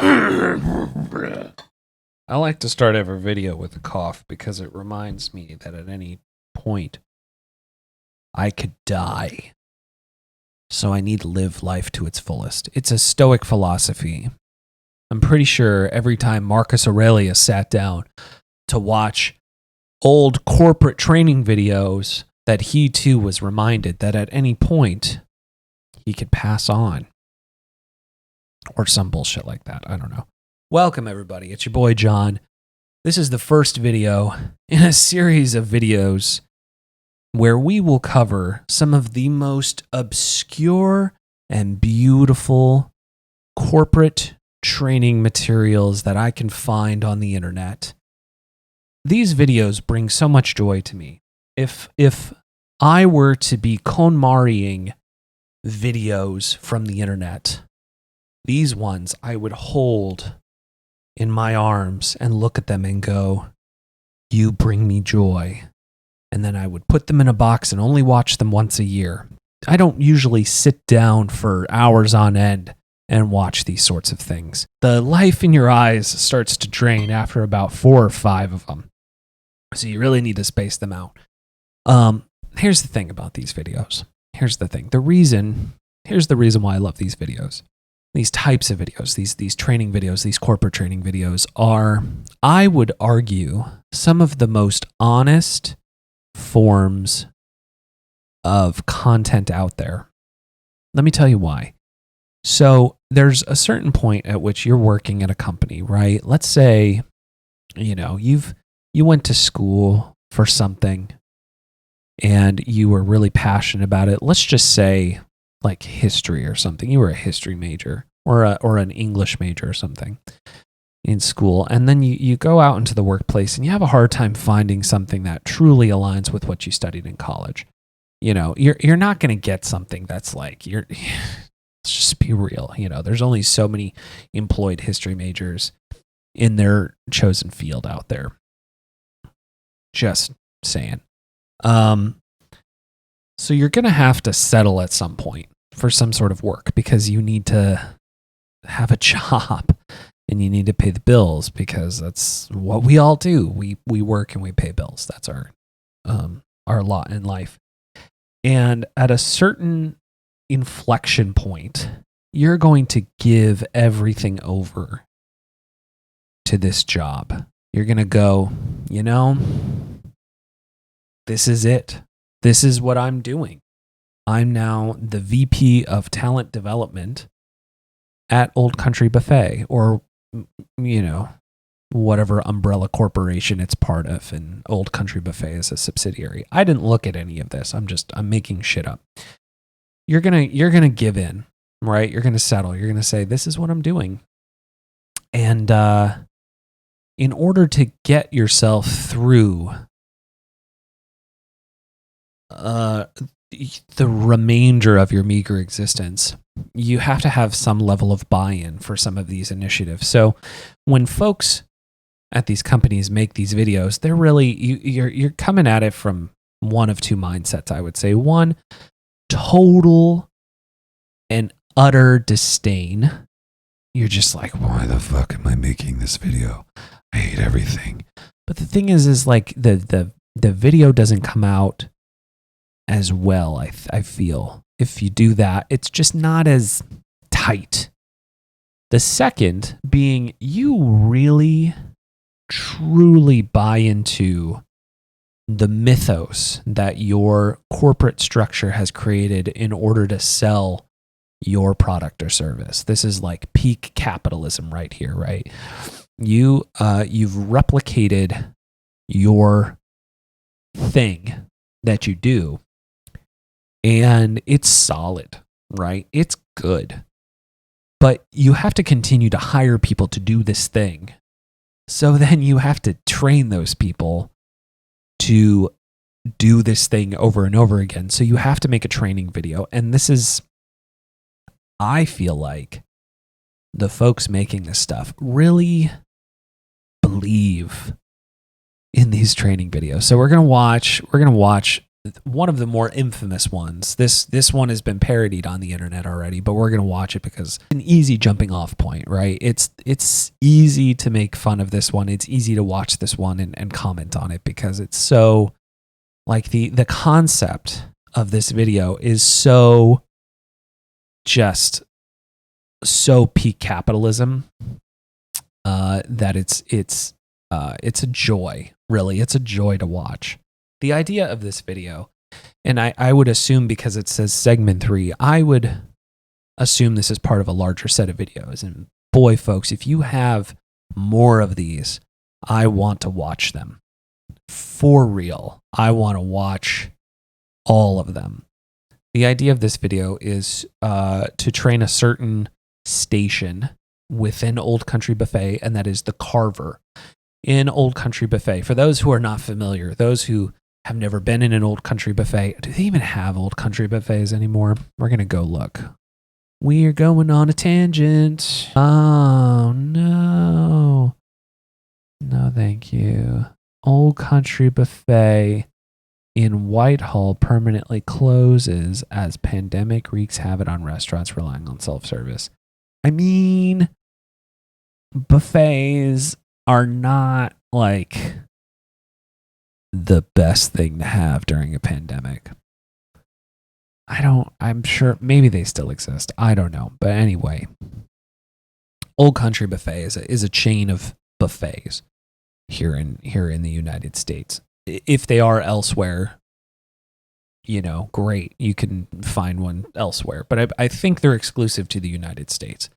I like to start every video with a cough because it reminds me that at any point I could die. So I need to live life to its fullest. It's a Stoic philosophy. I'm pretty sure every time Marcus Aurelius sat down to watch old corporate training videos, that he too was reminded that at any point he could pass on. Or some bullshit like that. I don't know. Welcome, everybody. It's your boy, John. This is the first video in a series of videos where we will cover some of the most obscure and beautiful corporate training materials that I can find on the internet. These videos bring so much joy to me. If I were to be KonMariing videos from the internet, these ones I would hold in my arms and look at them and go, you bring me joy. And then I would put them in a box and only watch them once a year. I don't usually sit down for hours on end and watch these sorts of things. The life in your eyes starts to drain after about 4 or 5 of them. So you really need to space them out. Here's the thing about these videos. Here's the thing. Here's the reason why I love these videos. These types of videos, these training videos, these corporate training videos are, I would argue, some of the most honest forms of content out there. Let me tell you why. So there's a certain point at which you're working at a company, right? Let's say, you went to school for something and you were really passionate about it. Let's just say like history or something. You were a history major or an English major or something in school. And then you go out into the workplace and you have a hard time finding something that truly aligns with what you studied in college. You're not going to get something that's like, let's just be real. There's only so many employed history majors in their chosen field out there. Just saying. So you're going to have to settle at some point for some sort of work because you need to have a job and you need to pay the bills because that's what we all do. We work and we pay bills. That's our lot in life. And at a certain inflection point, you're going to give everything over to this job. You're going to go, this is it. This is what I'm doing. I'm now the VP of talent development at Old Country Buffet or, whatever umbrella corporation it's part of, and Old Country Buffet is a subsidiary. I didn't look at any of this. I'm making shit up. You're going to give in, right? You're going to settle. You're going to say, this is what I'm doing. And in order to get yourself through the remainder of your meager existence, you have to have some level of buy-in for some of these initiatives. So when folks at these companies make these videos, they're really, you're coming at it from one of two mindsets, I would say. One, total and utter disdain. You're just like, why the fuck am I making this video? I hate everything. But the thing is like the video doesn't come out as well, I feel. If you do that, it's just not as tight. The second being, you really, truly buy into the mythos that your corporate structure has created in order to sell your product or service. This is like peak capitalism right here, right? You've replicated your thing that you do, and it's solid, right? It's good. But you have to continue to hire people to do this thing. So then you have to train those people to do this thing over and over again. So you have to make a training video. And this is, I feel like, the folks making this stuff really believe in these training videos. So we're gonna watch one of the more infamous ones. This one has been parodied on the internet already, but we're going to watch it because it's an easy jumping off point, right? It's easy to make fun of this one. It's easy to watch this one and comment on it because it's so, like, the concept of this video is so just so peak capitalism that it's a joy, really. It's a joy to watch. The idea of this video, and I would assume because it says segment 3, I would assume this is part of a larger set of videos. And boy, folks, if you have more of these, I want to watch them. For real. I want to watch all of them. The idea of this video is to train a certain station within Old Country Buffet, and that is the carver in Old Country Buffet. For those who are not familiar, those who have never been in an Old Country Buffet, do they even have Old Country Buffets anymore? We're going to go look. We're going on a tangent. Oh, no. No, thank you. Old Country Buffet in Whitehall permanently closes as pandemic wreaks havoc on restaurants relying on self-service. I mean, buffets are not like the best thing to have during a pandemic. I'm sure maybe they still exist. I don't know. But anyway, Old Country Buffet is a chain of buffets here in the United States. If they are elsewhere, great. You can find one elsewhere. But I think they're exclusive to the United States.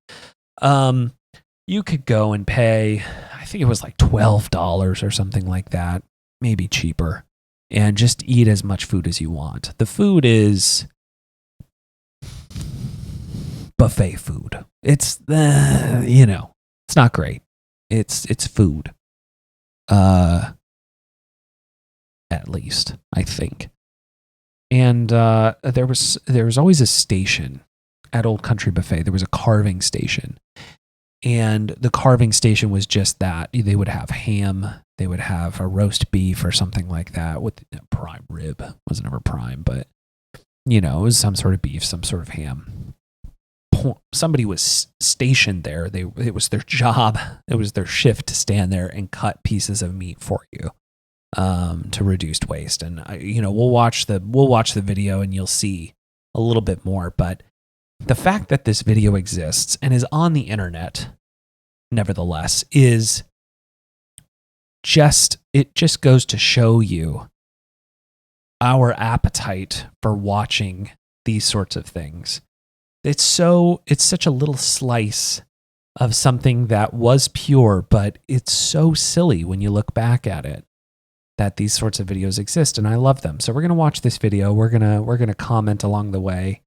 You could go and pay, I think it was like $12 or something like that, maybe cheaper, and just eat as much food as you want. The food is buffet food. It's it's not great. It's food. At least, I think. And there was always a station at Old Country Buffet. There was a carving station. And the carving station was just that. They would have ham. They would have a roast beef or something like that with prime rib. It wasn't ever prime, but, it was some sort of beef, some sort of ham. Somebody was stationed there. It was their job. It was their shift to stand there and cut pieces of meat for you to reduce waste. And, we'll watch the video and you'll see a little bit more. But the fact that this video exists and is on the internet, nevertheless, it just goes to show you our appetite for watching these sorts of things. It's such a little slice of something that was pure, but it's so silly when you look back at it that these sorts of videos exist, and I love them. So we're gonna watch this video. We're gonna comment along the way.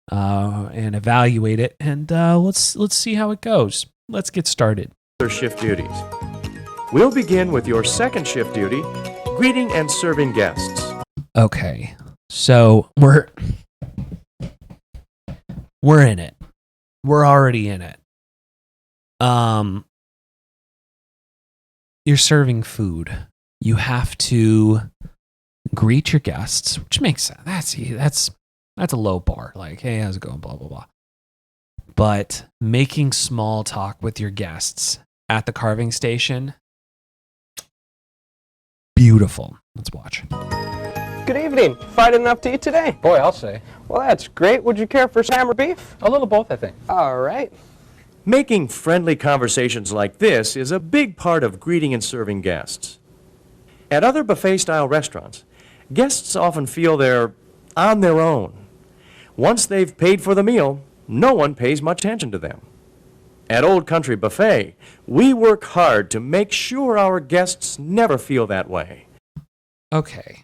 And evaluate it, and let's see how it goes. Let's get started. Shift duties. We'll begin with your second shift duty, greeting and serving guests. Okay, so we're in it. We're already in it. You're serving food. You have to greet your guests, which makes sense. That's a low bar. Like, hey, how's it going? Blah, blah, blah. But making small talk with your guests at the carving station, beautiful. Let's watch. Good evening. Find enough to eat today? Boy, I'll say. Well, that's great. Would you care for ham or beef? A little both, I think. All right. Making friendly conversations like this is a big part of greeting and serving guests. At other buffet-style restaurants, guests often feel they're on their own. Once they've paid for the meal, no one pays much attention to them. At Old Country Buffet, we work hard to make sure our guests never feel that way. Okay.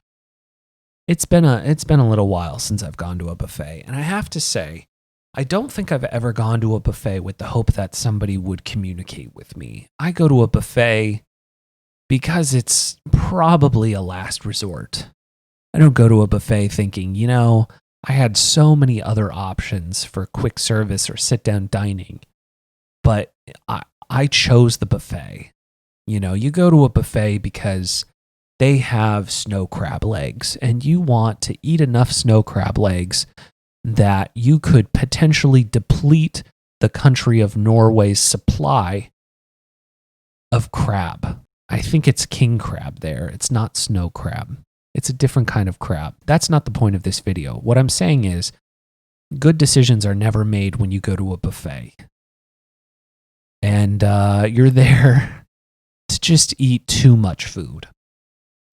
It's been a little while since I've gone to a buffet, and I have to say, I don't think I've ever gone to a buffet with the hope that somebody would communicate with me. I go to a buffet because it's probably a last resort. I don't go to a buffet thinking, I had so many other options for quick service or sit-down dining, but I chose the buffet. You go to a buffet because they have snow crab legs, and you want to eat enough snow crab legs that you could potentially deplete the country of Norway's supply of crab. I think it's king crab there. It's not snow crab. It's a different kind of crab. That's not the point of this video. What I'm saying is, good decisions are never made when you go to a buffet. And you're there to just eat too much food.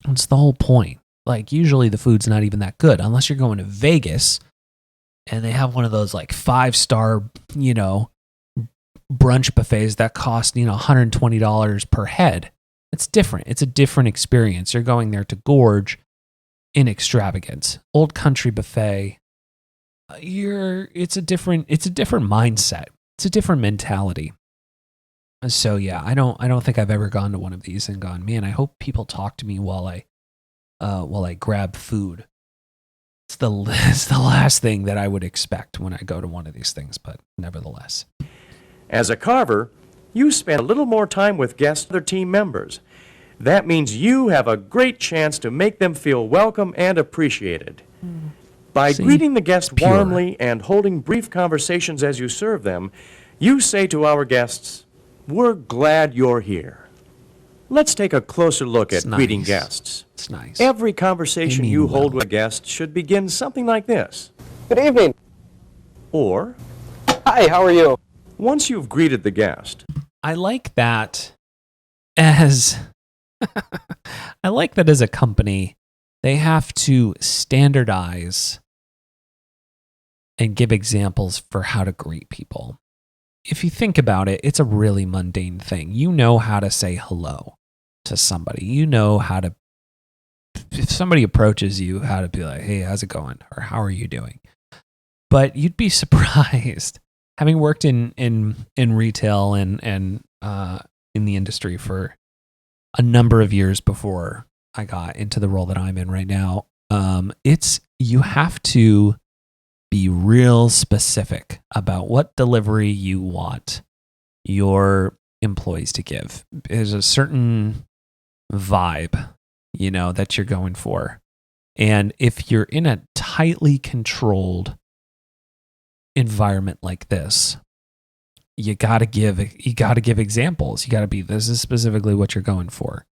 That's the whole point. Like, usually the food's not even that good, unless you're going to Vegas and they have one of those like 5-star, brunch buffets that cost, $120 per head. It's different. It's a different experience. You're going there to gorge in extravagance. Old Country Buffet, it's a different mindset. It's a different mentality. So yeah, I don't think I've ever gone to one of these and gone, man, I hope people talk to me while I grab food. It's the last thing that I would expect when I go to one of these things, but nevertheless. As a carver, you spend a little more time with guests and other team members. That means you have a great chance to make them feel welcome and appreciated. By greeting the guest warmly and holding brief conversations as you serve them, you say to our guests, "We're glad you're here." Let's take a closer look at greeting guests. It's nice. Every conversation you hold with a guest should begin something like this. Good evening. Or, Hi, how are you? once you've greeted the guest, I like that as a company, they have to standardize and give examples for how to greet people. If you think about it, it's a really mundane thing. You know how to say hello to somebody. You know how to, if somebody approaches you, how to be like, "Hey, how's it going?" or "How are you doing?" But you'd be surprised, having worked in retail and in the industry for a number of years before I got into the role that I'm in right now. You have to be real specific about what delivery you want your employees to give. There's a certain vibe, that you're going for. And if you're in a tightly controlled environment like this, you got to give examples. You got to be, this is specifically what you're going for.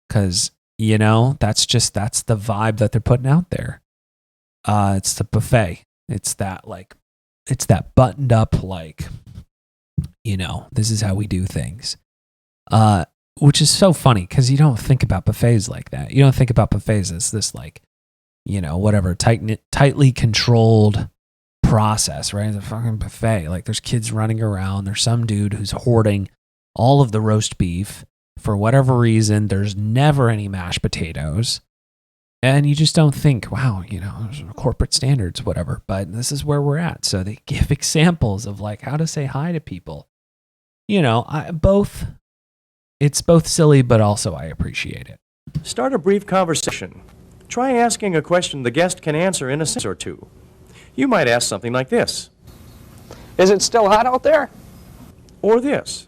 Cuz that's the vibe that they're putting out there. It's the buffet. It's that buttoned up, this is how we do things. Which is so funny because you don't think about buffets like that. You don't think about buffets as this tightly controlled process, right? It's a fucking buffet. Like, there's kids running around. There's some dude who's hoarding all of the roast beef. For whatever reason, there's never any mashed potatoes. And you just don't think, wow, corporate standards, whatever. But this is where we're at. So they give examples of how to say hi to people. It's both silly, but also I appreciate it. start a brief conversation. Try asking a question the guest can answer in a sentence or two. You might ask something like this. Is it still hot out there? Or this.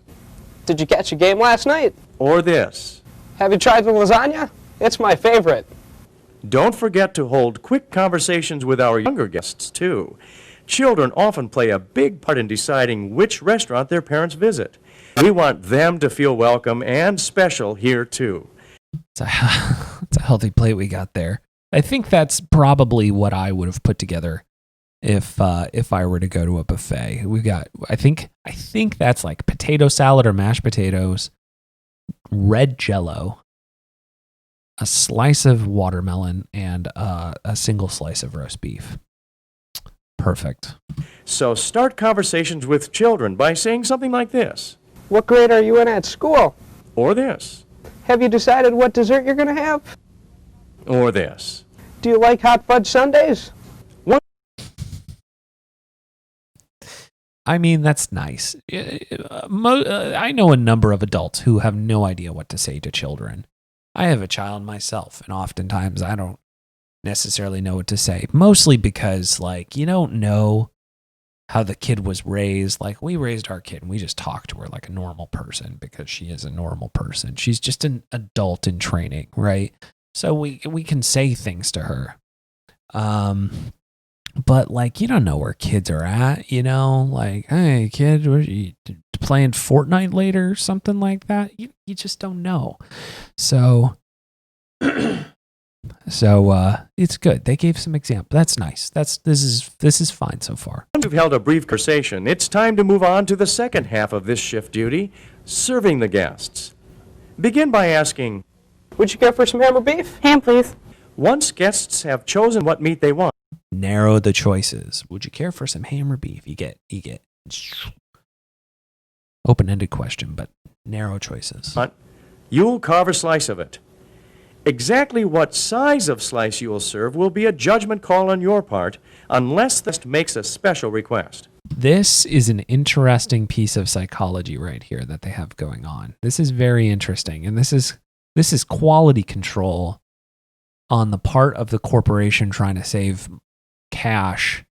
Did you catch a game last night? Or this. Have you tried the lasagna? It's my favorite. Don't forget to hold quick conversations with our younger guests, too. Children often play a big part in deciding which restaurant their parents visit. We want them to feel welcome and special here, too. It's a healthy plate we got there. I think that's probably what I would have put together if I were to go to a buffet. We got, I think that's like potato salad or mashed potatoes, red Jell-O, a slice of watermelon, and a single slice of roast beef. Perfect. So start conversations with children by saying something like this. What grade are you in at school? Or this. Have you decided what dessert you're going to have? Or this. Do you like hot fudge sundaes? I mean, that's nice. I know a number of adults who have no idea what to say to children. I have a child myself, and oftentimes I don't necessarily know what to say. Mostly because, like, you don't know how the kid was raised. Like, we raised our kid, and we just talked to her like a normal person because she is a normal person. She's just an adult in training, right? So we can say things to her. But like, you don't know where kids are at, you know, like, hey kid, what are you playing Fortnite later or something like that? You just don't know. So it's good. They gave some example. That's nice. This is fine so far. Once you've held a brief conversation, it's time to move on to the second half of this shift duty, serving the guests. Begin by asking, Would you care for some ham or beef? Ham, please. once guests have chosen what meat they want, Narrow the choices. Would you care for some ham or beef? You get open-ended question, but narrow choices. you'll carve a slice of it. Exactly what size of slice you will serve will be a judgment call on your part, unless the guest makes a special request. This is an interesting piece of psychology right here that they have going on. This is very interesting, and this is quality control on the part of the corporation trying to save cash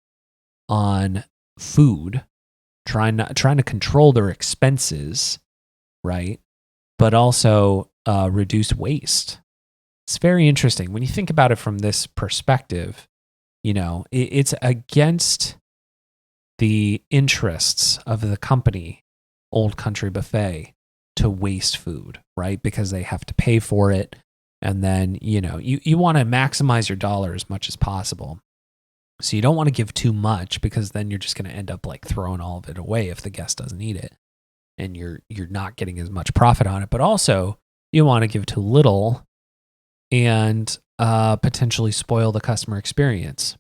on food, trying to control their expenses, right? But also reduce waste. It's very interesting when you think about it from this perspective. You know, it's against the interests of the company, Old Country Buffet, to waste food, right? Because they have to pay for it. And then, you know, you want to maximize your dollar as much as possible. So you don't want to give too much, because then you're just going to end up like throwing all of it away if the guest doesn't eat it. And you're not getting as much profit on it. But also, you want to give too little and potentially spoil the customer experience,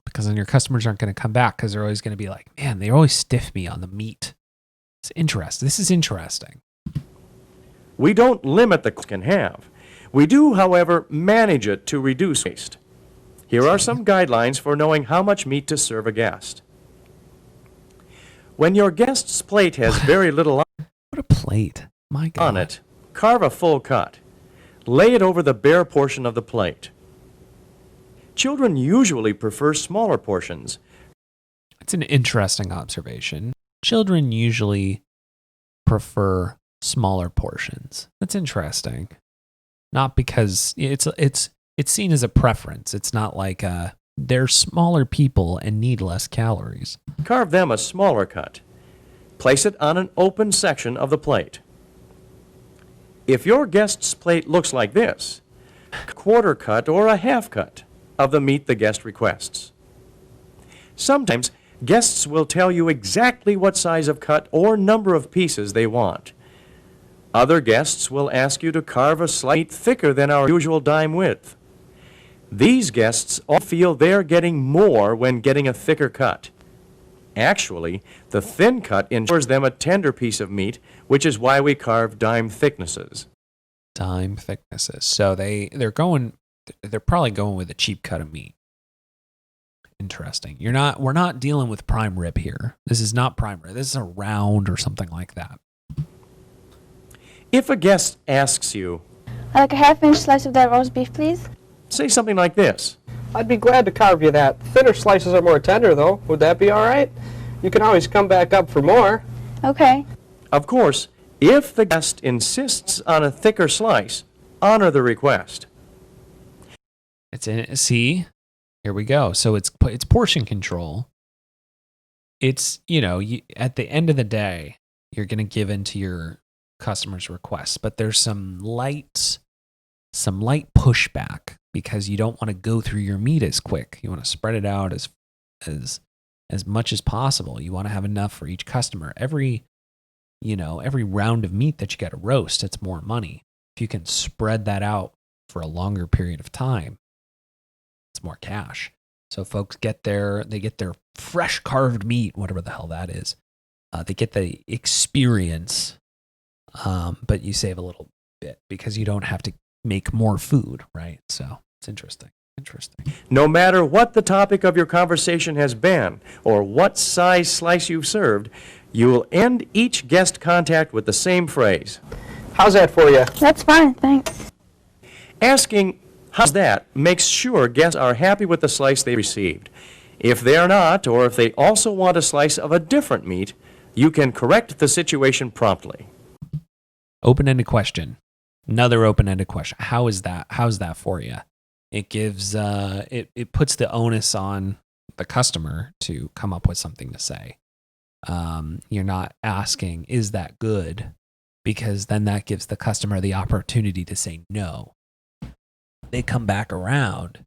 because then your customers aren't going to come back, because they're always going to be like, man, they always stiff me on the meat. It's interesting. This is interesting. We don't limit the can have. We do, however, manage it to reduce waste. Here are some guidelines for knowing how much meat to serve a guest. When your guest's plate has very little What a plate. My God. on it, carve a full cut. Lay it over the bare portion of the plate. Children usually prefer smaller portions. It's an interesting observation. Children usually prefer smaller portions. That's interesting. Not because it's seen as a preference. It's not like they're smaller people and need less calories. Carve them a smaller cut. Place it on an open section of the plate. If your guest's plate looks like this, a quarter cut or a half cut of the meat the guest requests. Sometimes guests will tell you exactly what size of cut or number of pieces they want. Other guests will ask you to carve a slice thicker than our usual dime width. These guests all feel they're getting more when getting a thicker cut. Actually, the thin cut ensures them a tender piece of meat, which is why we carve dime thicknesses. Dime thicknesses. So they're probably going with a cheap cut of meat. Interesting. We're not dealing with prime rib here. This is not prime rib. This is a round or something like that. If a guest asks you, I'd like a half-inch slice of that roast beef, please. say something like this. I'd be glad to carve you that. Thinner slices are more tender, though. Would that be all right? You can always come back up for more. Okay. Of course, if the guest insists on a thicker slice, honor the request. See, here we go. So it's portion control. It's, at the end of the day, you're going to give in to your customer's requests, but there's some light pushback, because you don't want to go through your meat as quick. You want to spread it out as much as possible. You want to have enough for each customer. Every round of meat that you got to roast, it's more money. If you can spread that out for a longer period of time, it's more cash. So folks get their fresh carved meat, whatever the hell that is. They get the experience, but you save a little bit because you don't have to make more food, right? So it's interesting. No matter what the topic of your conversation has been or what size slice you've served, you will end each guest contact with the same phrase. How's that for you? That's fine, thanks. Asking, how's that, makes sure guests are happy with the slice they received. If they're not, or if they also want a slice of a different meat, you can correct the situation promptly. Open-ended question. Another open-ended question. How's that for you? It gives it puts the onus on the customer to come up with something to say. You're not asking, is that good? Because then that gives the customer the opportunity to say no. They come back around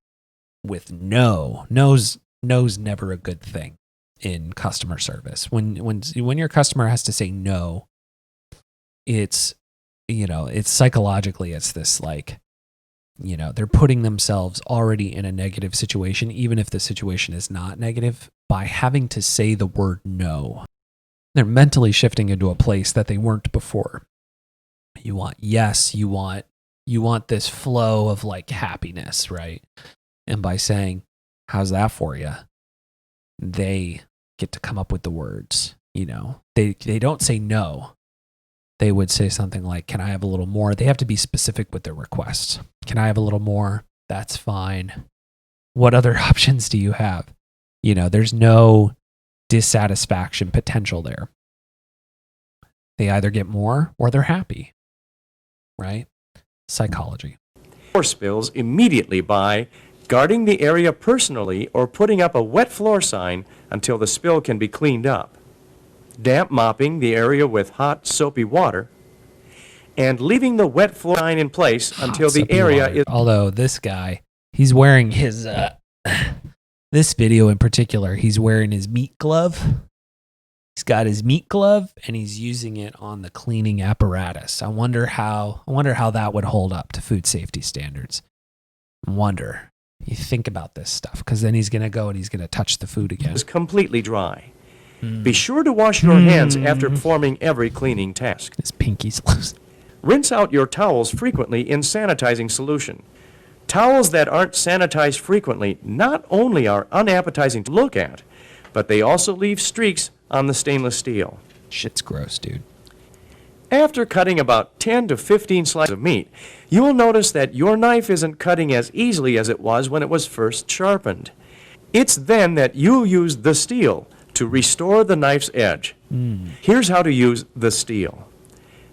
with no. No's never a good thing in customer service. When your customer has to say no, it's psychologically, it's this like, they're putting themselves already in a negative situation, even if the situation is not negative, by having to say the word no. They're mentally shifting into a place that they weren't before. You want yes, you want this flow of like happiness, right? And by saying, how's that for you? They get to come up with the words, They don't say no. They would say something like, can I have a little more? They have to be specific with their requests. Can I have a little more? That's fine. What other options do you have? There's no dissatisfaction potential there. They either get more or they're happy, right? Psychology. Floor spills immediately by guarding the area personally or putting up a wet floor sign until the spill can be cleaned up, damp mopping the area with hot, soapy water, and leaving the wet floor sign in place until the area is... Although this guy, he's wearing his, this video in particular, he's wearing his meat glove. He's got his meat glove and he's using it on the cleaning apparatus. I wonder how that would hold up to food safety standards. You think about this stuff, because then he's going to go and he's going to touch the food again. Is completely dry. Be sure to wash your hands after performing every cleaning task. His pinky's loose. Rinse out your towels frequently in sanitizing solution. Towels that aren't sanitized frequently not only are unappetizing to look at, but they also leave streaks on the stainless steel. Shit's gross, dude. After cutting about 10 to 15 slices of meat, you will notice that your knife isn't cutting as easily as it was when it was first sharpened. It's then that you'll use the steel to restore the knife's edge. Here's how to use the steel.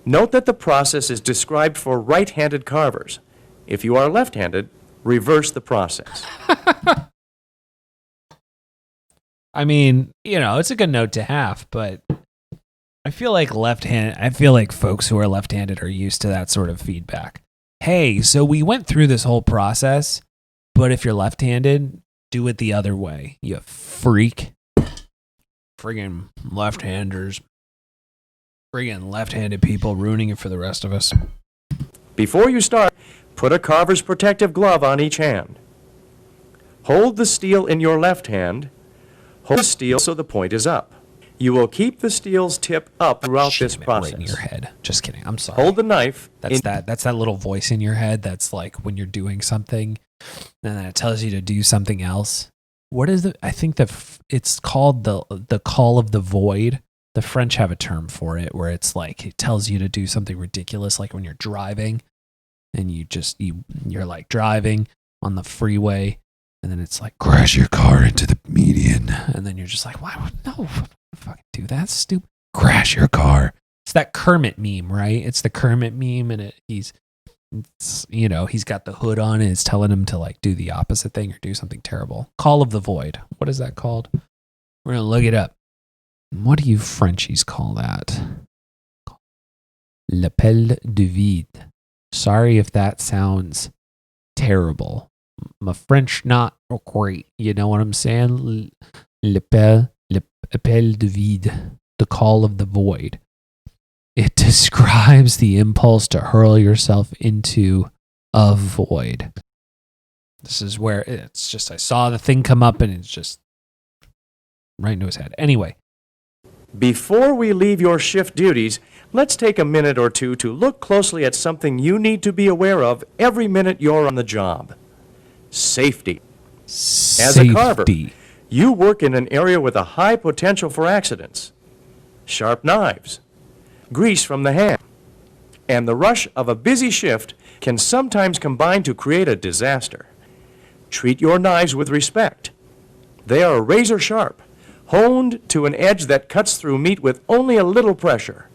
Note that the process is described for right-handed carvers. If you are left-handed, reverse the process. I mean, it's a good note to have, but I feel like folks who are left-handed are used to that sort of feedback. Hey, so we went through this whole process, but if you're left-handed, do it the other way. You freak. Friggin' left-handers. Friggin' left-handed people ruining it for the rest of us. Before you start, put a carver's protective glove on each hand. Hold the steel in your left hand. Hold the steel so the point is up. You will keep the steel's tip up throughout this process. Right in your head. Just kidding. I'm sorry. Hold the knife. That's that little voice in your head that's like when you're doing something and then it tells you to do something else. What is it? I think it's called the call of the void. The French have a term for it where it's like it tells you to do something ridiculous, like when you're driving and you're like driving on the freeway and then it's like crash your car into the median and then you're just like, why would no fucking do that, stupid, crash your car. It's that Kermit meme, right? It's the Kermit meme and he's got the hood on and it's telling him to like do the opposite thing or do something terrible. Call of the void. What is that called? We're going to look it up. What do you Frenchies call that? L'appel du vide. Sorry if that sounds terrible. My French not great. You know what I'm saying? L'appel du vide. The call of the void. It describes the impulse to hurl yourself into a void. This is where it's just, I saw the thing come up and it's just right into his head. Anyway. Before we leave your shift duties, let's take a minute or two to look closely at something you need to be aware of every minute you're on the job. Safety. As a carver, you work in an area with a high potential for accidents. Sharp knives, grease from the hand, and the rush of a busy shift can sometimes combine to create a disaster. Treat your knives with respect. They are razor sharp, honed to an edge that cuts through meat with only a little pressure.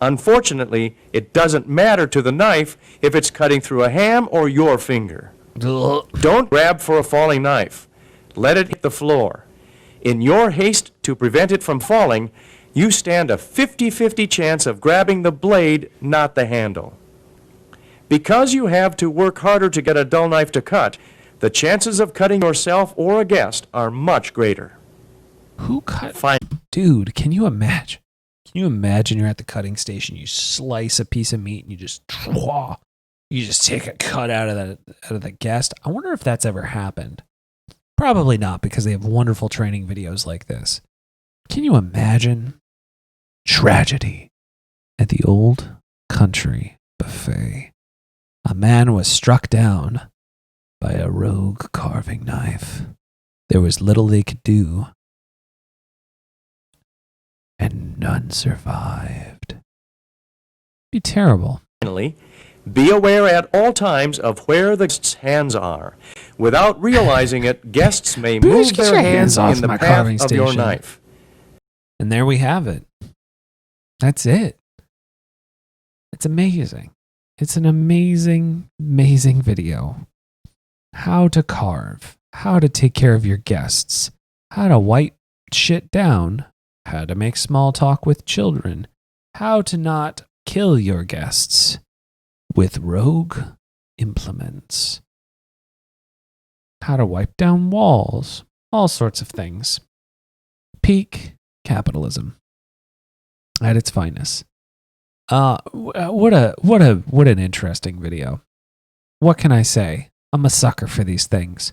Unfortunately, it doesn't matter to the knife if it's cutting through a ham or your finger. Don't grab for a falling knife. Let it hit the floor. In your haste to prevent it from falling, you stand a 50-50 chance of grabbing the blade, not the handle. Because you have to work harder to get a dull knife to cut, the chances of cutting yourself or a guest are much greater. Who cut? Fine. Dude, can you imagine? Can you imagine you're at the cutting station, you slice a piece of meat and you just take a cut out of the guest? I wonder if that's ever happened. Probably not, because they have wonderful training videos like this. Can you imagine? Tragedy at the old country buffet. A man was struck down by a rogue carving knife. There was little they could do, and none survived. Be terrible. Finally, be aware at all times of where the guest's hands are. Without realizing it, guests may move get their your hands hands off in the my path carving of your station. knife. And there we have it. That's it. It's amazing. It's an amazing, amazing video. How to carve, how to take care of your guests, how to wipe shit down, how to make small talk with children, how to not kill your guests with rogue implements, how to wipe down walls, all sorts of things. Peak capitalism at its finest. What an interesting video. What can I say? I'm a sucker for these things.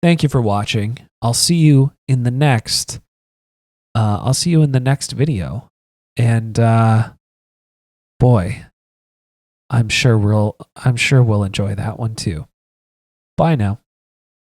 Thank you for watching. I'll see you in the next video. And boy, I'm sure we'll enjoy that one too. Bye now.